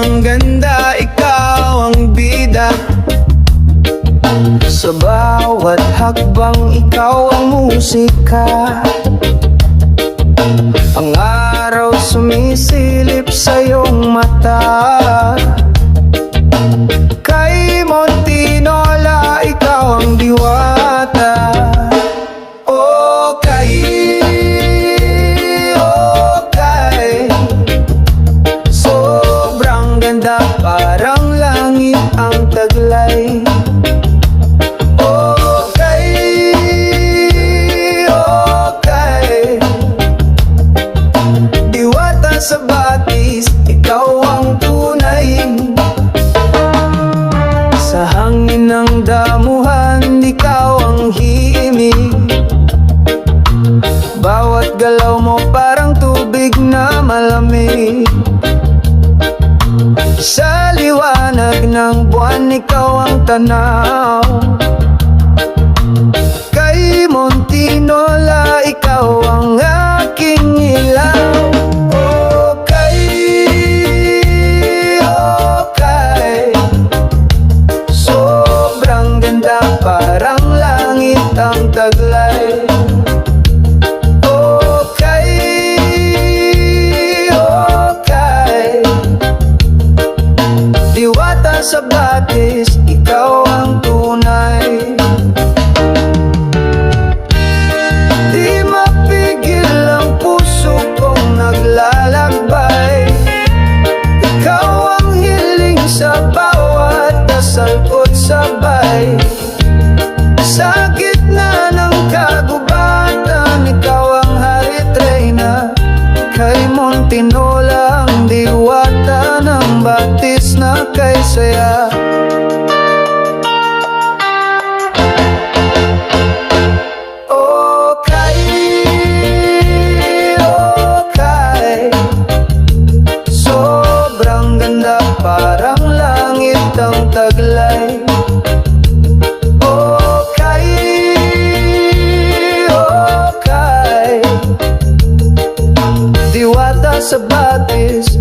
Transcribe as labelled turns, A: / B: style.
A: Sobrang ganda, ikaw ang bida. Sa bawat hakbang, ikaw ang musika. Ang araw sumisilip sa iyong mata. Kay Montinola, ikaw ang diwata. Sobrang ganda, parang langit ang taglay. Diwata sa batis, ikaw ang tunay. Sa hangin ng damuhan, ikaw ang himig. Bawat galaw mo parang tubig na malamig. Sa liwanag ng buwan, ikaw ang tanaw. Kay Montinola, ikaw ang aking ilaw. Sobrang ganda, parang langit ang taglay. Diwata sa batis, ikaw ang tunay. Di mapigil ang puso kong naglalakbay. Ikaw ang hiling sa bawat dasal ko't sabay. Sa gitna ng kagubatan, ikaw ang harit reyna. Kay Montinola, ang diwata ng batis na kay saya. Sobrang ganda, parang langit ang taglay. Diwata sa batis,